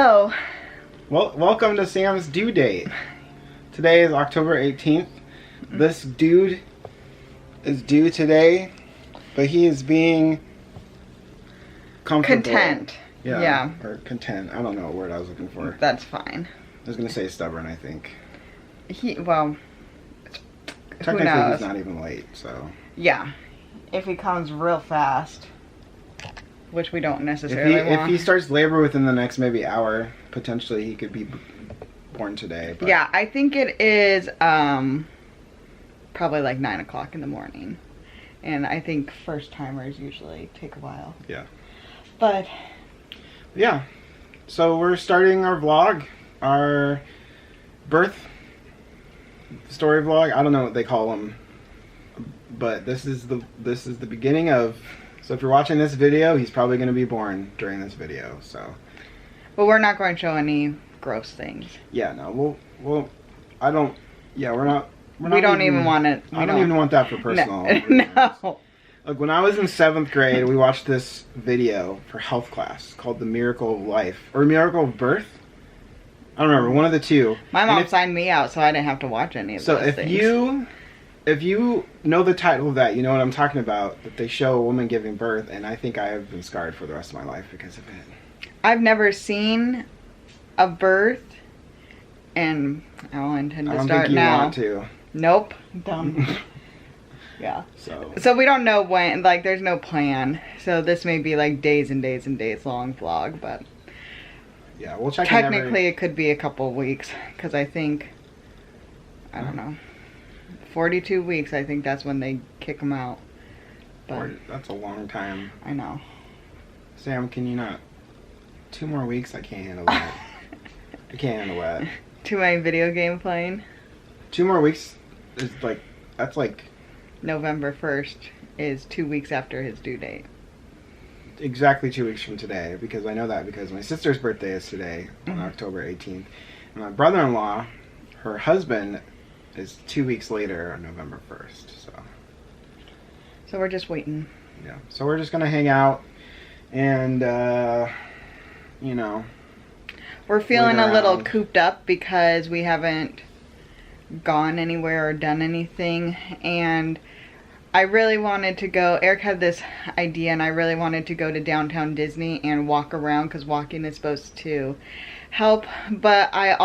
Hello. Well, welcome to Sam's due date. Today is October 18th. This dude is due today, but he is being comfortable. Content. Yeah. Or content. I don't know what word I was looking for. That's fine. I was going to say stubborn, I think. Well, technically he's not even late, so. Yeah. If he comes real fast, which we don't necessarily want. If he starts labor within the next maybe hour, potentially he could be born today. But. Yeah, I think it is probably like 9 o'clock in the morning. And I think first timers usually take a while. Yeah. But. Yeah. So we're starting our vlog. Our birth story vlog. I don't know what they call them. But this is the beginning of. So if you're watching this video, he's probably going to be born during this video. So. But we're not going to show any gross things. Yeah, no. We'll I don't. Yeah, we're not. We don't even want it. I don't even want that for personal. No. Like when I was in 7th grade, we watched this video for health class called The Miracle of Life or Miracle of Birth. I don't remember, one of the two. My mom signed me out, so I didn't have to watch any of those things. So if you know the title of that, you know what I'm talking about. That they show a woman giving birth, and I think I have been scarred for the rest of my life because of it. I've never seen a birth, and I don't intend to start now. I don't think you want to. Nope. Dumb. Yeah. So we don't know when, like, there's no plan. So this may be like days and days and days long vlog, but yeah, we'll check. Technically, it could be a couple weeks because I think, I don't know, 42 weeks. I think that's when they kick them out. But that's a long time. I know. Sam, can you not? 2 more weeks? I can't handle that. I can't handle that. Too many video game playing. 2 more weeks is like, that's like. November 1st is 2 weeks after his due date. Exactly 2 weeks from today, because I know that because my sister's birthday is today, on October 18th. And my brother-in-law, her husband, is 2 weeks later on November 1st, So we're just waiting. Yeah, so we're just going to hang out and, you know. We're feeling a little cooped up because we haven't gone anywhere or done anything, and I really wanted to go. Eric had this idea, and I really wanted to go to downtown Disney and walk around because walking is supposed to help, but I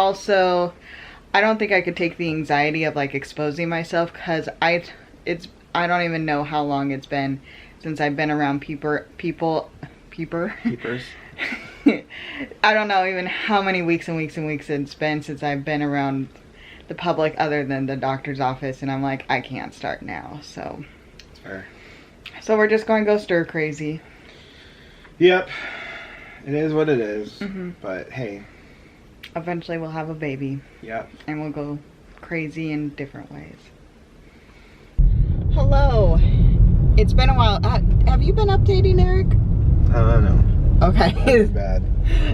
don't think I could take the anxiety of like exposing myself because I don't even know how long it's been since I've been around peepers. I don't know even how many weeks and weeks and weeks it's been since I've been around the public other than the doctor's office, and I'm like, I can't start now, so. That's fair. So we're just going to go stir crazy. Yep. It is what it is. But hey. Eventually we'll have a baby. Yep. And we'll go crazy in different ways. Hello. It's been a while. Have you been updating, Eric? I don't know. Okay. That's bad.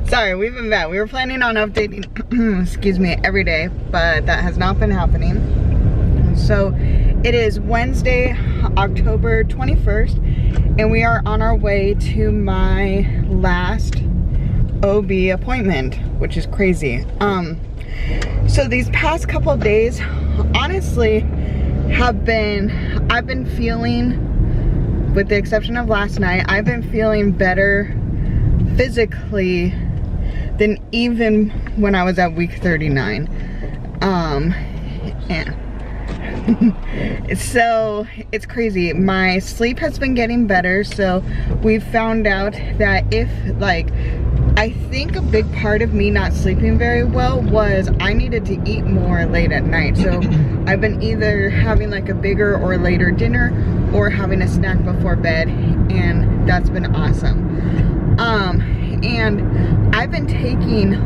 Sorry, we've been bad. We were planning on updating, excuse me, every day, but that has not been happening. So it is Wednesday, October 21st, and we are on our way to my last OB appointment, which is crazy. So these past couple of days, honestly, I've been feeling, with the exception of last night, I've been feeling better physically than even when I was at week 39. So it's crazy. My sleep has been getting better, so we found out that if, like, I think a big part of me not sleeping very well was I needed to eat more late at night. So I've been either having like a bigger or later dinner or having a snack before bed, and that's been awesome. And I've been taking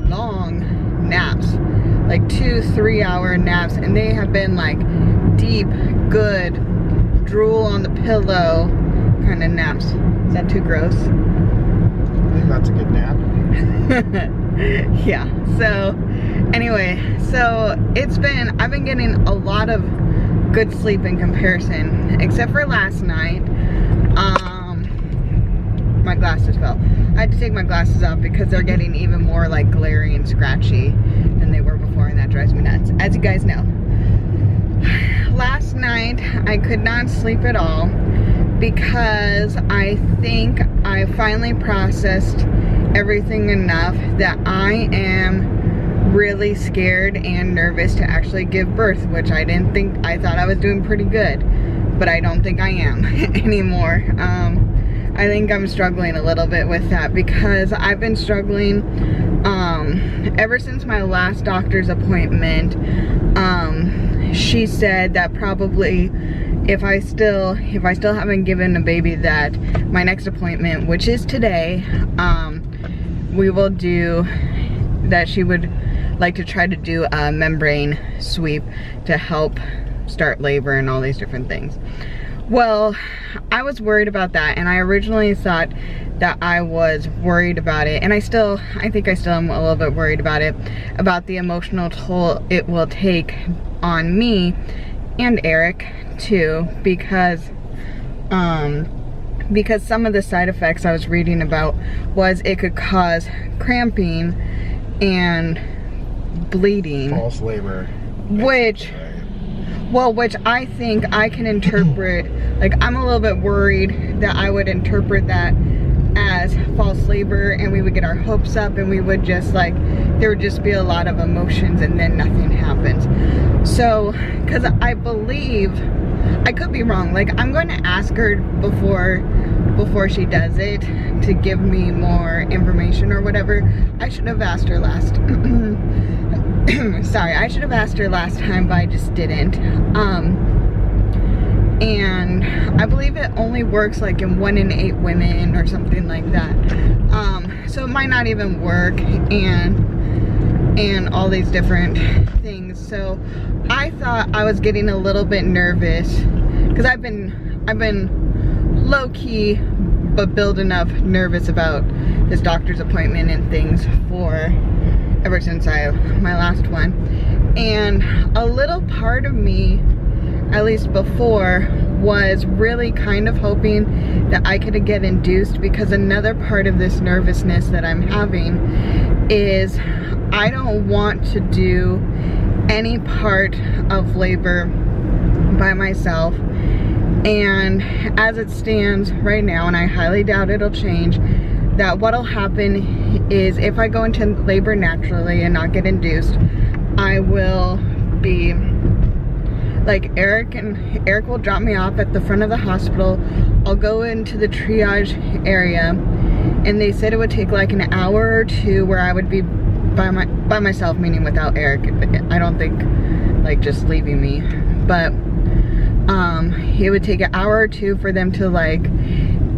long naps, like 2-3 hour naps, and they have been like deep, good, drool on the pillow kind of naps. Is that too gross? I think that's a good nap. Yeah, so anyway, so I've been getting a lot of good sleep in comparison, except for last night. my glasses fell. I had to take my glasses off because they're getting even more like glary and scratchy than they were before, and that drives me nuts, as you guys know. Last night I could not sleep at all because I think I finally processed everything enough that I am really scared and nervous to actually give birth, which I didn't think. I thought I was doing pretty good, but I don't think I am anymore. I think I'm struggling a little bit with that because I've been struggling ever since my last doctor's appointment. She said that probably if I still haven't given a baby, that my next appointment, which is today, we will do that. She would like to try to do a membrane sweep to help start labor and all these different things. Well, I was worried about that, and I originally thought that I was worried about it, and I think I still am a little bit worried about it, about the emotional toll it will take on me and Eric too, because some of the side effects I was reading about was it could cause cramping and bleeding. False labor. Which I think I can interpret, like, I'm a little bit worried that I would interpret that as false labor, and we would get our hopes up, and we would just like, there would just be a lot of emotions and then nothing happens. So, because I believe, I could be wrong, like I'm going to ask her before she does it to give me more information or whatever. I should have asked her last sorry, I should have asked her last time, but I just didn't. And I believe it only works like in 1 in 8 women or something like that. So it might not even work, and all these different things. So I thought I was getting a little bit nervous because I've been low-key but build enough nervous about this doctor's appointment and things for ever since my last one. And a little part of me, at least before, was really kind of hoping that I could get induced, because another part of this nervousness that I'm having is I don't want to do any part of labor by myself. And as it stands right now, and I highly doubt it'll change, that what'll happen is if I go into labor naturally and not get induced, I will be like, Eric will drop me off at the front of the hospital. I'll go into the triage area, and they said it would take like an hour or two where I would be by myself, meaning without Eric. I don't think like just leaving me, but it would take an hour or two for them to like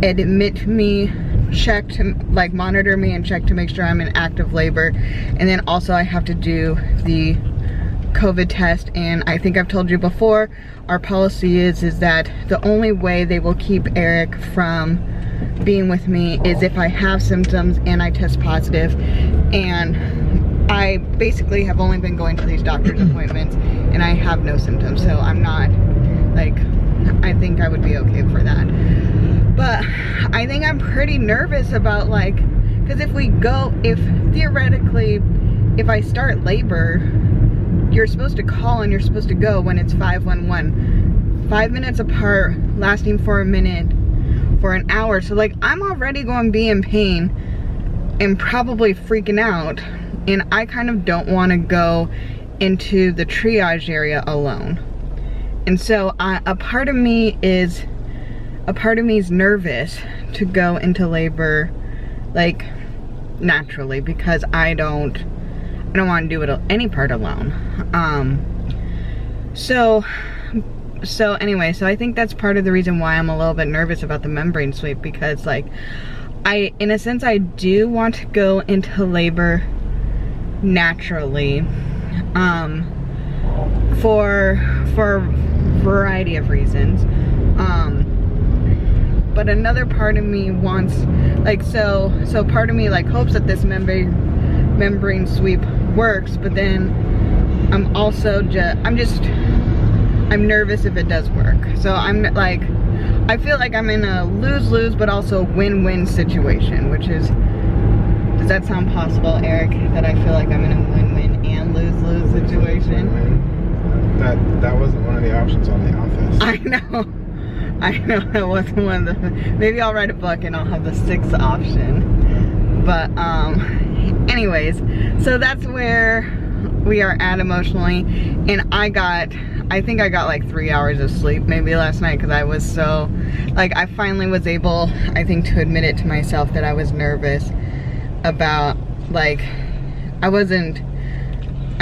admit me, check to like monitor me and check to make sure I'm in active labor. And then also I have to do the COVID test, and I think I've told you before, our policy is that the only way they will keep Eric from being with me is if I have symptoms and I test positive. And I basically have only been going to these doctor's appointments and I have no symptoms, so I'm not, like, I think I would be okay for that. But I think I'm pretty nervous about, like, because if theoretically, if I start labor, you're supposed to call and you're supposed to go when it's 511. 5 minutes apart, lasting for a minute, for an hour. So like, I'm already going to be in pain and probably freaking out. And I kind of don't want to go into the triage area alone. And so a part of me is nervous to go into labor like naturally, because I don't want to do it any part alone. So anyway, so I think that's part of the reason why I'm a little bit nervous about the membrane sweep, because like in a sense I do want to go into labor naturally, for a variety of reasons. But another part of me wants, like, so part of me like hopes that this membrane sweep works, but then I'm also I'm nervous if it does work. So I'm like, I feel like I'm in a lose-lose but also win-win situation, which is, does that sound possible, Eric? That I feel like I'm in a win-win and lose-lose situation? That wasn't one of the options on The Office. I know that wasn't one of the, maybe I'll write a book and I'll have the 6th option. But anyways, so that's where we are at emotionally. And I think I got like 3 hours of sleep maybe last night, because I was so, like, I finally was able, I think, to admit it to myself that I was nervous about, like, I'm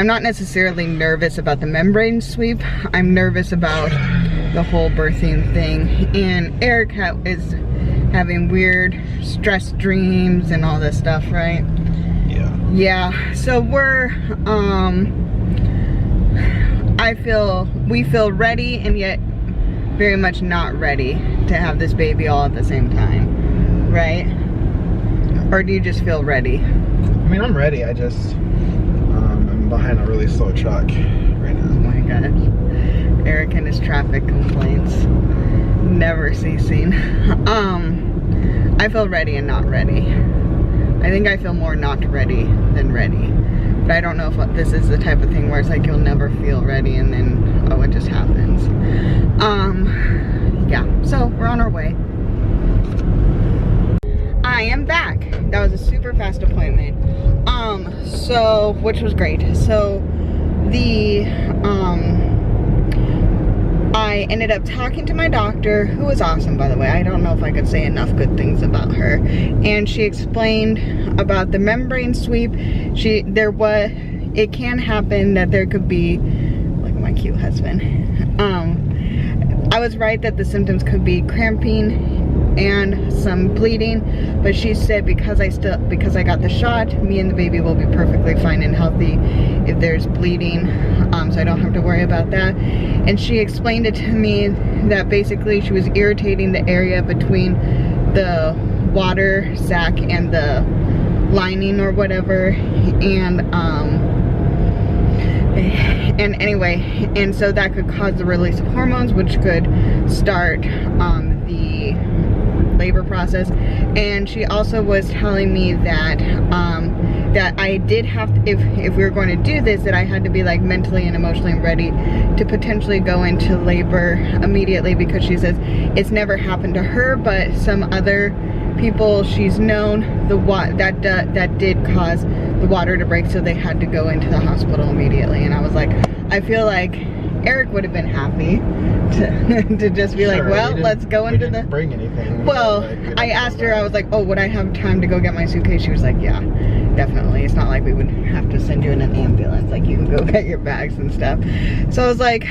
not necessarily nervous about the membrane sweep. I'm nervous about the whole birthing thing. And Eric is having weird stress dreams and all this stuff, right? Yeah. Yeah, so we feel ready and yet very much not ready to have this baby all at the same time, right? Or do you just feel ready? I mean, I'm ready. I just, I'm behind a really slow truck right now. Oh my gosh. Eric and his traffic complaints, never ceasing. I feel ready and not ready. I think I feel more not ready than ready. But I don't know if this is the type of thing where it's like you'll never feel ready and then, oh, it just happens. Yeah, so we're on our way. I am back. That was a super fast appointment. So, which was great. So, I ended up talking to my doctor, who was awesome, by the way. I don't know if I could say enough good things about her. And she explained about the membrane sweep. It can happen that there could be, look at my cute husband. I was right that the symptoms could be cramping and some bleeding, but she said because I got the shot, me and the baby will be perfectly fine and healthy if there's bleeding, so I don't have to worry about that. And she explained it to me that basically she was irritating the area between the water sac and the lining or whatever, and anyway, and so that could cause the release of hormones, which could start the labor process. And she also was telling me that that I did have to, if we were going to do this, that I had to be like mentally and emotionally ready to potentially go into labor immediately, because she says it's never happened to her, but some other people she's known, that did cause the water to break, so they had to go into the hospital immediately. And I was like, I feel like Eric would have been happy to just be like, well, let's go into the, bring anything. Well, I asked her, I was like, oh, would I have time to go get my suitcase? She was like, yeah, definitely. It's not like we would have to send you in an ambulance, like you can go get your bags and stuff. So I was like,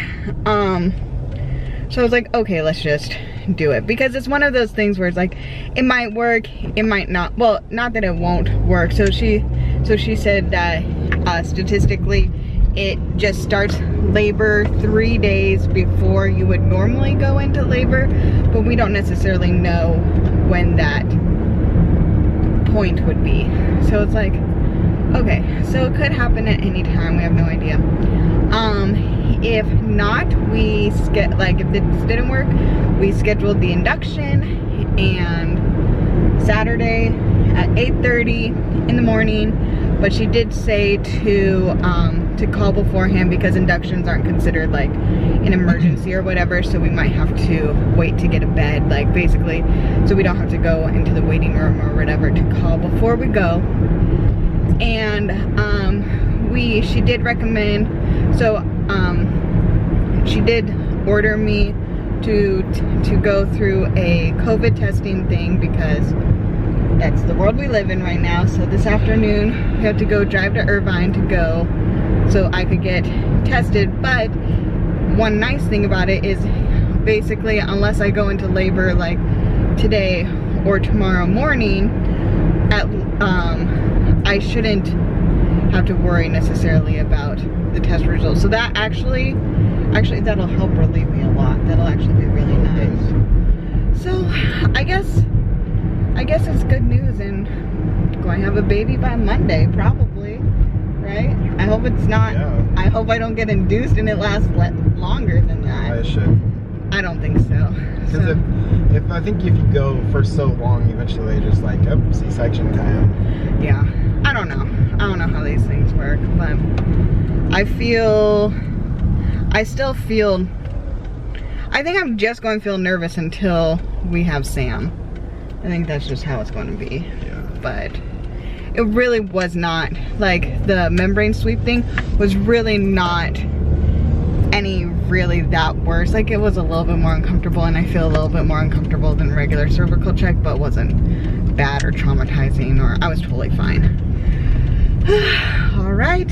okay, let's just do it, because it's one of those things where it's like, it might work, it might not. Well, not that it won't work. So she said that statistically it just starts labor 3 days before you would normally go into labor, but we don't necessarily know when that point would be. So it's like, okay, so it could happen at any time, we have no idea. If not, if this didn't work, we scheduled the induction, and Saturday at 8:30 in the morning, but she did say to call beforehand, because inductions aren't considered like an emergency or whatever, so we might have to wait to get a bed, like basically, so we don't have to go into the waiting room or whatever, to call before we go. And she did recommend, so she did order me to go through a COVID testing thing, because that's the world we live in right now. So this afternoon we have to go drive to Irvine to go so I could get tested. But one nice thing about it is, basically, unless I go into labor like today or tomorrow morning, I shouldn't have to worry necessarily about the test results. So that actually that'll help relieve me a lot. That'll actually be really nice. So I guess it's good news, and I'm going to have a baby by Monday, probably, right? I hope it's not, yeah. I hope I don't get induced and it lasts longer than that. I should. I don't think so. Because if I think if you go for so long, eventually just like, oh, C-section time. Yeah, I don't know. I don't know how these things work, but I still feel, I think I'm just going to feel nervous until we have Sam. I think that's just how it's going to be. Yeah. But it really was not, like, the membrane sweep thing was really not any really that worse. Like, it was a little bit more uncomfortable, and I feel a little bit more uncomfortable than regular cervical check, but it wasn't bad or traumatizing, or I was totally fine. All right,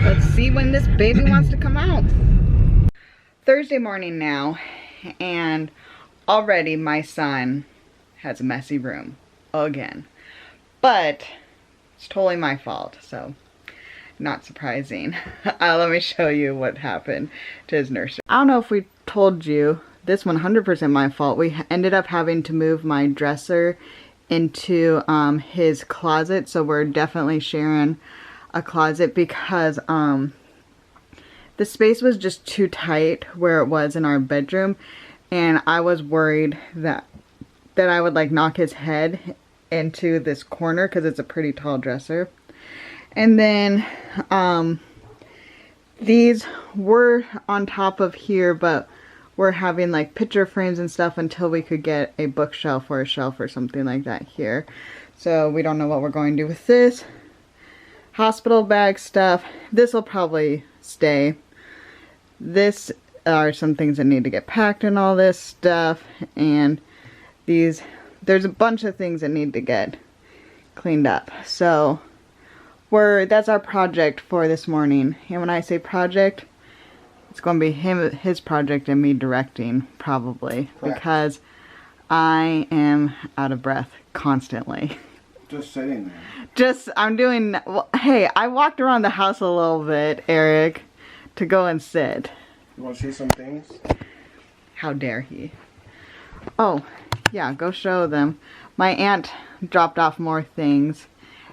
let's see when this baby wants to come out. Thursday morning now, and already my son has a messy room again, but it's totally my fault, so not surprising. Let me show you what happened to his nursery. I don't know if we told you, this 100% my fault. We ended up having to move my dresser into his closet, so we're definitely sharing a closet because the space was just too tight where it was in our bedroom, and I was worried that I would like knock his head into this corner because it's a pretty tall dresser. And then these were on top of here, but we're having like picture frames and stuff until we could get a bookshelf or a shelf or something like that here. So we don't know what we're going to do with this. Hospital bag stuff. This will probably stay. This are some things that need to get packed and all this stuff. And these, there's a bunch of things that need to get cleaned up. So that's our project for this morning. And when I say project, it's going to be his project and me directing, probably. Correct. Because I am out of breath constantly. Just sitting there. Well, hey, I walked around the house a little bit, Eric, to go and sit. You want to see some things? How dare he? Oh, yeah, go show them. My aunt dropped off more things.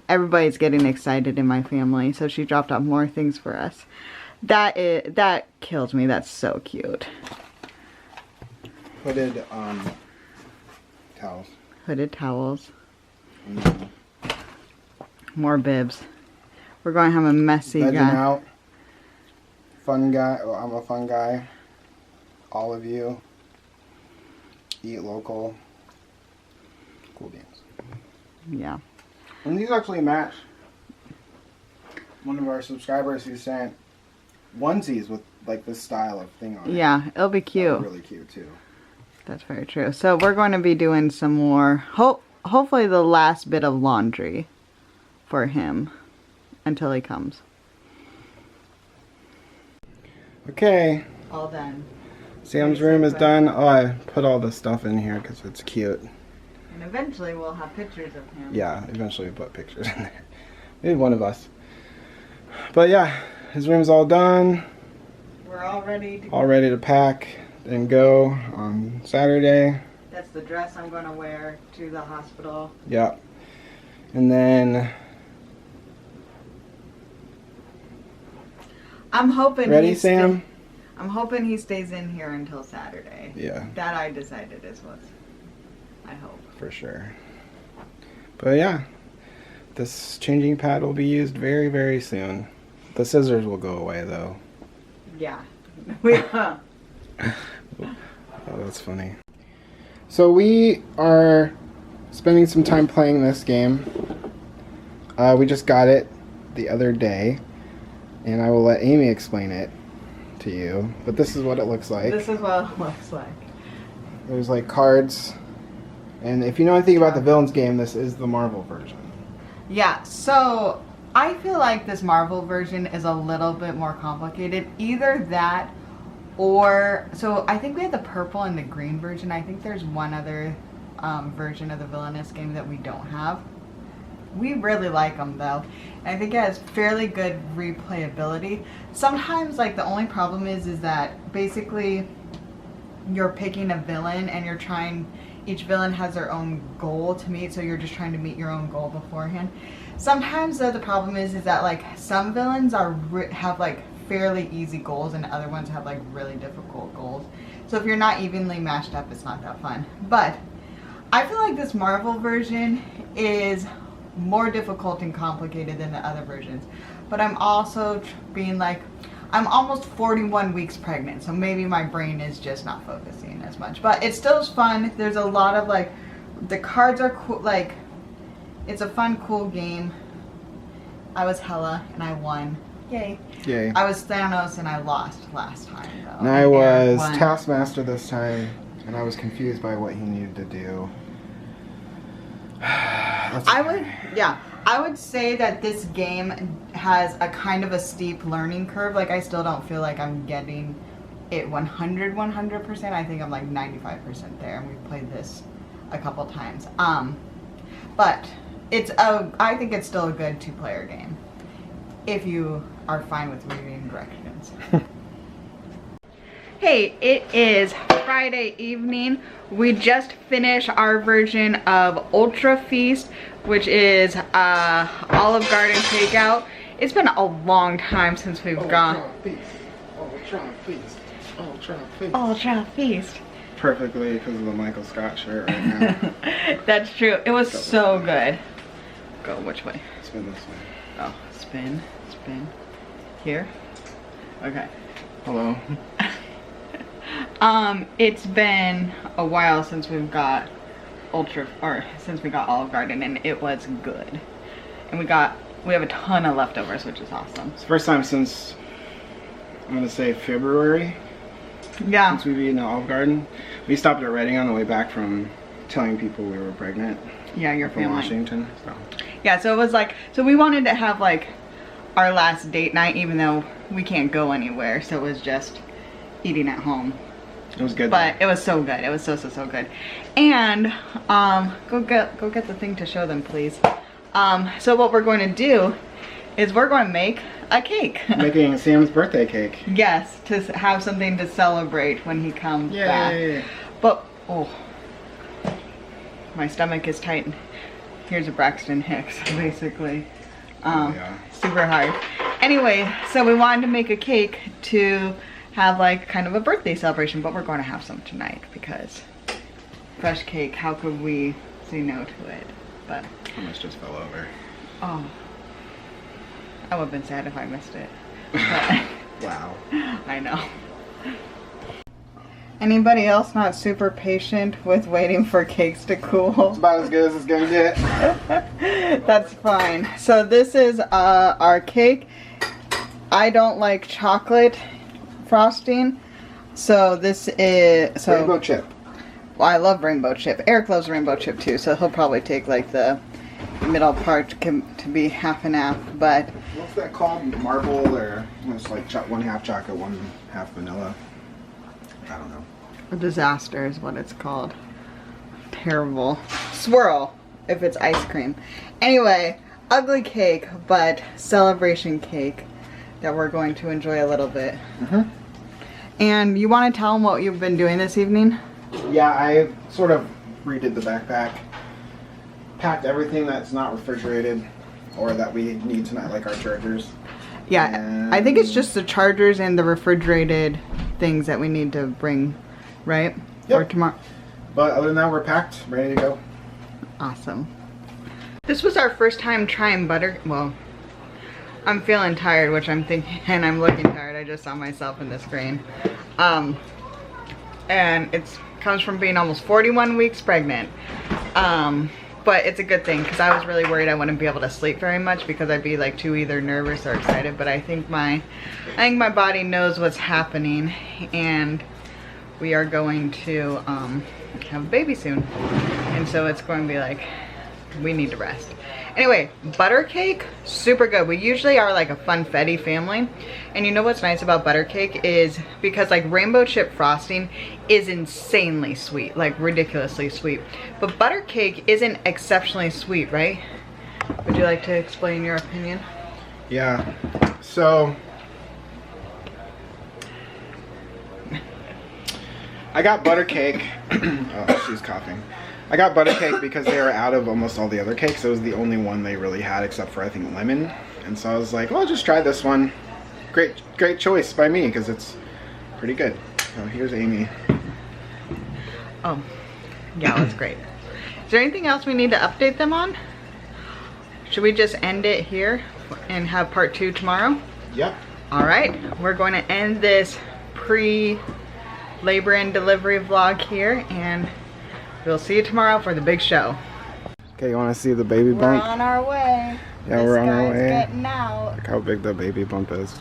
Everybody's getting excited in my family, so she dropped off more things for us. That kills me. That's so cute. Hooded towels. Hooded towels. Mm-hmm. More bibs. We're going to have a messy Vegging guy. Out. Fun guy. Oh, I'm a fun guy. All of you. Eat local. Cool beans. Yeah. And these actually match. One of our subscribers who sent onesies with like this style of thing on it. Yeah, it'll be cute. Really cute too. That's very true. So we're going to be doing some more, hopefully the last bit of laundry for him until he comes. Okay. All done. Sam's room is done. Oh, I put all this stuff in here because it's cute. And eventually we'll have pictures of him. Yeah, eventually we'll put pictures in there. Maybe one of us. But yeah, his room's all done. We're all ready to go. All ready to pack and go on Saturday. That's the dress I'm going to wear to the hospital. Yep. And then... I'm hoping Ready, Sam? I'm hoping he stays in here until Saturday. Yeah. That I decided is what I hope. For sure. But yeah, this changing pad will be used very, very soon. The scissors will go away though. Yeah. Oh, that's funny. So we are spending some time playing this game. We just got it the other day, and I will let Amy explain it to you. But this is what it looks like. This is what it looks like. There's like cards, and if you know anything about the Villains game, this is the Marvel version. Yeah, so I feel like this Marvel version is a little bit more complicated. Either that or, so I think we have the purple and the green version. I think there's one other version of the Villainous game that we don't have. We really like them though. And I think it has fairly good replayability. Sometimes like the only problem is that basically you're picking a villain and you're trying, each villain has their own goal to meet, so you're just trying to meet your own goal beforehand. Sometimes though the problem is that like some villains have like fairly easy goals and other ones have like really difficult goals. So if you're not evenly mashed up, it's not that fun. But I feel like this Marvel version is more difficult and complicated than the other versions. But I'm also being like, I'm almost 41 weeks pregnant, so maybe my brain is just not focusing as much. But it still is fun. There's a lot of like, the cards are cool, like, it's a fun, cool game. I was Hela and I won. Yay. Yay. I was Thanos and I lost last time though. And I was Taskmaster this time, and I was confused by what he needed to do. I would say that this game has a kind of a steep learning curve. Like, I still don't feel like I'm getting it 100%. I think I'm like 95% there, and we've played this a couple times. But I think it's still a good 2-player game if you are fine with reading directions. Hey, it is Friday evening. We just finished our version of Ultra Feast, which is Olive Garden takeout. It's been a long time since we've gone. Ultra Feast. Ultra Feast. Ultra Feast. Perfectly because of the Michael Scott shirt right now. That's true. It was so good. Go which way? Spin this way. Oh, spin. Here? Okay. Hello. It's been a while since we've got since we got Olive Garden, and it was good. And we have a ton of leftovers, which is awesome. It's the first time since, I'm gonna say February. Yeah. Since we've eaten at Olive Garden. We stopped at Reading on the way back from telling people we were pregnant. Yeah, your from family. Washington. So. Yeah, so it was like, so we wanted to have like our last date night, even though we can't go anywhere. So it was just eating at home. It was good. But it was so good. It was so good. And go get the thing to show them, please. So what we're going to do is we're going to make a cake. Making Sam's birthday cake. Yes, to have something to celebrate when he comes back. Yay. But oh, my stomach is tight. Here's a Braxton Hicks, basically. Yeah. Super hard. Anyway, so we wanted to make a cake to have like kind of a birthday celebration, but we're going to have some tonight because fresh cake, how could we say no to it? But Almost just fell over. oh, I would have been sad if I missed it. But Wow. I know. Anybody else not super patient with waiting for cakes to cool? It's about as good as it's gonna get. That's fine. So this is our cake. I don't like chocolate frosting, so this is Rainbow chip. Well, I love rainbow chip. Eric loves rainbow chip too, so he'll probably take like the middle part to be half and half. But What's that called? Marble, or it's like 1/2 chocolate, 1/2 vanilla. I don't know. a disaster is what it's called. Terrible. Swirl if it's ice cream. Anyway, ugly cake, but celebration cake that we're going to enjoy a little bit. Mm-hmm. And you want to tell them what you've been doing this evening? Yeah, I sort of redid the backpack. Packed everything that's not refrigerated or that we need tonight, like our chargers. Yeah, And I think it's just the chargers and the refrigerated things that we need to bring, right? Yep. Or tomorrow. But other than that, we're packed, ready to go. Awesome. This was our first time trying butter. Well, I'm feeling tired, which I'm thinking, and I'm looking tired. I just saw myself in the screen. And it comes from being almost 41 weeks pregnant. But it's a good thing because I was really worried I wouldn't be able to sleep very much because I'd be like too either nervous or excited. But I think my body knows what's happening, and we are going to have a baby soon, and so it's going to be like we need to rest. Anyway, butter cake, super good. We usually are like a funfetti family, and you know what's nice about butter cake is because like rainbow chip frosting is insanely sweet, like ridiculously sweet, but butter cake isn't exceptionally sweet, right? Would you like to explain your opinion? Yeah, so I got butter cake. Oh, she's coughing. I got butter cake because they were out of almost all the other cakes. It was the only one they really had except for I think lemon. And so I was like, well, I'll just try this one. Great choice by me because it's pretty good. So here's Amy. Oh, yeah, that's great. Is there anything else we need to update them on? Should we just end it here and have part 2 tomorrow? Yep. All right, we're going to end this pre-labor and delivery vlog here, and we'll see you tomorrow for the big show. Okay, you want to see the baby bump? We're on our way. Yeah, we're on our way. Getting out. Look how big the baby bump is.